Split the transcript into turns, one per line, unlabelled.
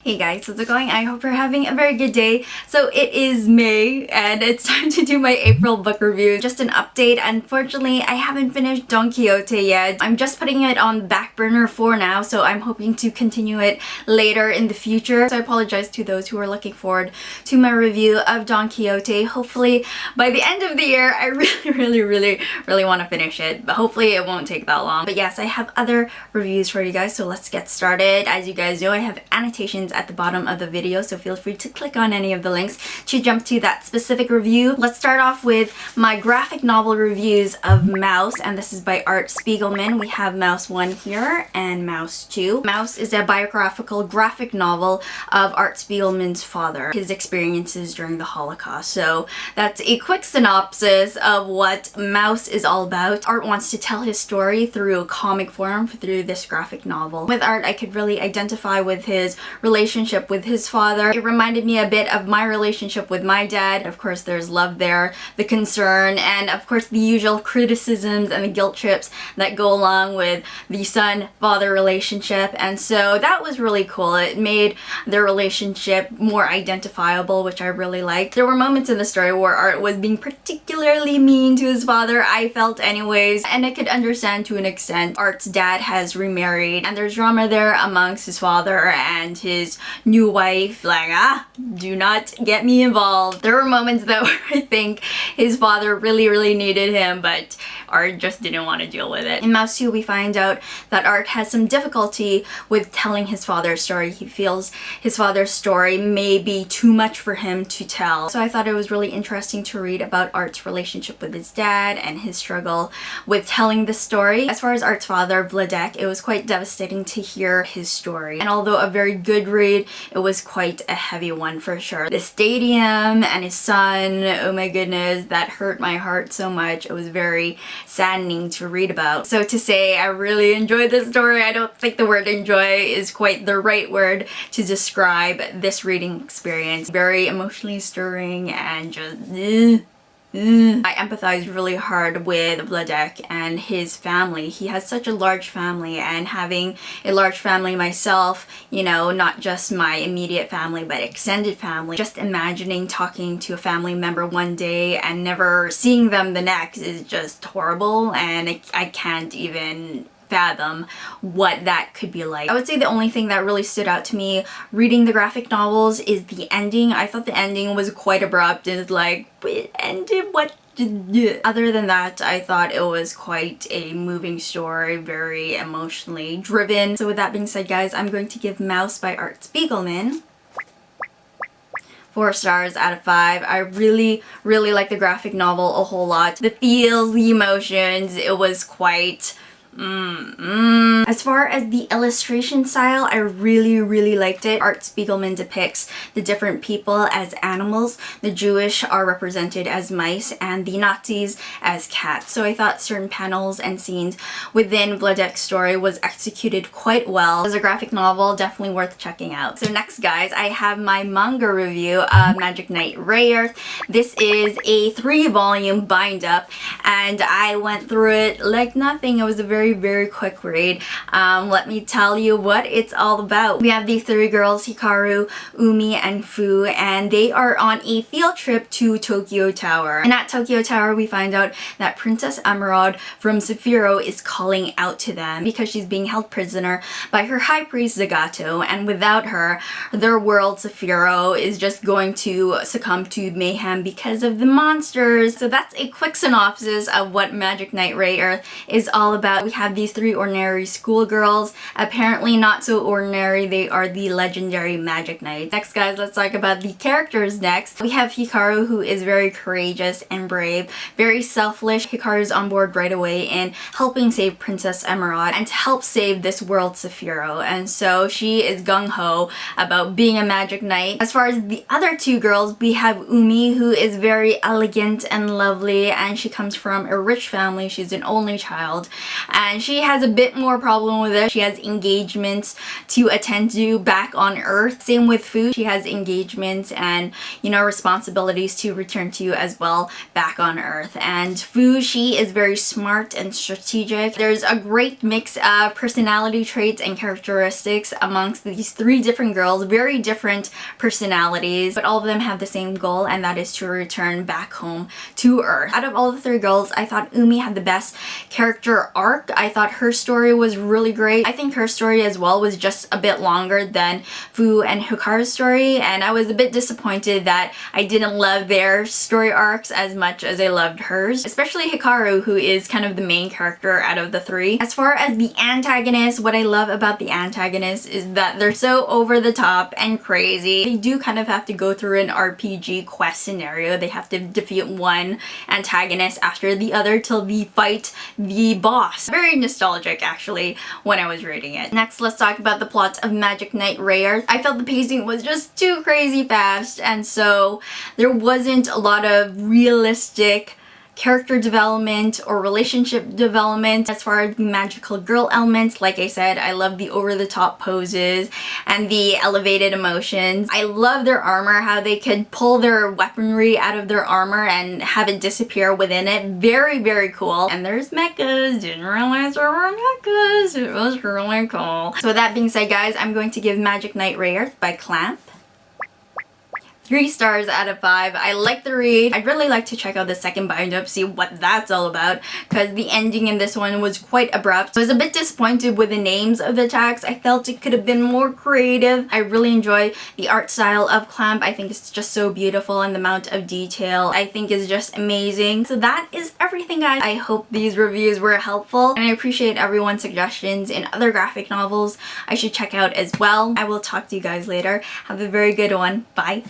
Hey guys, how's it going? I hope you're having a very good day. So it is May and it's time to do my April book review. Just an update. Unfortunately, I haven't finished Don Quixote yet. I'm just putting it on the back burner for now, so I'm hoping to continue it later in the future. So I apologize to those who are looking forward to my review of Don Quixote. Hopefully by the end of the year, I really want to finish it, but hopefully it won't take that long. But yes, I have other reviews for you guys, so let's get started. As you guys know, I have annotations at the bottom of the video, so feel free to click on any of the links to jump to that specific review. Let's start off with my graphic novel reviews of Mouse, and this is by Art Spiegelman. We have Mouse 1 here and Mouse 2. Mouse is a biographical graphic novel of Art Spiegelman's father, his experiences during the Holocaust. So that's a quick synopsis of what Mouse is all about. Art wants to tell his story through comic form through this graphic novel. With Art, I could really identify with his relationship with his father. It reminded me a bit of my relationship with my dad. Of course, there's love there, the concern, and of course the usual criticisms and the guilt trips that go along with the son-father relationship. And so that was really cool. It made their relationship more identifiable, which I really liked. There were moments in the story where Art was being particularly mean to his father, I felt anyways, and I could understand to an extent. Art's dad has remarried and there's drama there amongst his father and his new wife. Like, do not get me involved. There were moments though where I think his father really needed him, but Art just didn't want to deal with it. In Mouse 2, we find out that Art has some difficulty with telling his father's story. He feels his father's story may be too much for him to tell. So I thought it was really interesting to read about Art's relationship with his dad and his struggle with telling the story. As far as Art's father, Vladek, it was quite devastating to hear his story. And although a very good read, it was quite a heavy one for sure. The stadium and his son, oh my goodness, that hurt my heart so much. It was very saddening to read about. So to say I really enjoyed this story, I don't think the word enjoy is quite the right word to describe this reading experience. Very emotionally stirring and just I empathize really hard with Vladek and his family. He has such a large family, and having a large family myself, you know, not just my immediate family but extended family, just imagining talking to a family member one day and never seeing them the next is just horrible, and I can't even fathom what that could be like. I would say the only thing that really stood out to me reading the graphic novels is the ending. I thought the ending was quite abrupt. It's like, it ended what? Other than that, I thought it was quite a moving story, very emotionally driven. So with that being said, guys, I'm going to give Mouse by Art Spiegelman 4 stars out of 5. I really like the graphic novel a whole lot. The feels, the emotions, it was quite As far as the illustration style, I really liked it. Art Spiegelman depicts the different people as animals. The Jewish are represented as mice and the Nazis as cats. So I thought certain panels and scenes within Vladek's story was executed quite well. As a graphic novel, definitely worth checking out. So next, guys, I have my manga review of Magic Knight Rayearth. This is a 3-volume bind up and I went through it like nothing. It was a very quick read. Let me tell you what it's all about. We have these 3 girls, Hikaru, Umi, and Fu, and they are on a field trip to Tokyo Tower. And at Tokyo Tower, we find out that Princess Emerald from Sephiroth is calling out to them because she's being held prisoner by her high priest Zagato, and without her, their world Sephiroth is just going to succumb to mayhem because of the monsters. So that's a quick synopsis of what Magic Knight Rayearth is all about. We have these 3 ordinary schoolgirls. Apparently not so ordinary, they are the legendary Magic Knights. Next, guys, let's talk about the characters next. We have Hikaru, who is very courageous and brave, very selfless. Hikaru's on board right away in helping save Princess Emerald and to help save this world Sephiroth, and so she is gung-ho about being a Magic Knight. As far as the other 2 girls, we have Umi, who is very elegant and lovely, and she comes from a rich family. She's an only child, and she has a bit more problem with it. She has engagements to attend to back on Earth. Same with Fu. She has engagements and, you know, responsibilities to return to as well back on Earth. And Fu, she is very smart and strategic. There's a great mix of personality traits and characteristics amongst these three different girls. Very different personalities, but all of them have the same goal, and that is to return back home to Earth. Out of all the three girls, I thought Umi had the best character arc. I thought her story was really great. I think her story as well was just a bit longer than Fu and Hikaru's story, and I was a bit disappointed that I didn't love their story arcs as much as I loved hers, especially Hikaru, who is kind of the main character out of the three. As far as the antagonists, what I love about the antagonists is that they're so over the top and crazy. They do kind of have to go through an RPG quest scenario. They have to defeat one antagonist after the other till they fight the boss. Very nostalgic actually when I was reading it. Next, let's talk about the plot of Magic Knight Rayearth. I felt the pacing was just too crazy fast, and so there wasn't a lot of realistic character development or relationship development. As far as the magical girl elements, like I said, I love the over-the-top poses and the elevated emotions. I love their armor, how they could pull their weaponry out of their armor and have it disappear within it. Very, very cool. And there's mechas. Didn't realize there were mechas. It was really cool. So with that being said, guys, I'm going to give Magic Knight Rayearth by Clamp 3 stars out of 5. I like the read. I'd really like to check out the second bind-up, see what that's all about, because the ending in this one was quite abrupt. I was a bit disappointed with the names of the attacks. I felt it could have been more creative. I really enjoy the art style of Clamp. I think it's just so beautiful, and the amount of detail I think is just amazing. So that is everything, guys. I hope these reviews were helpful, and I appreciate everyone's suggestions in other graphic novels I should check out as well. I will talk to you guys later. Have a very good one. Bye.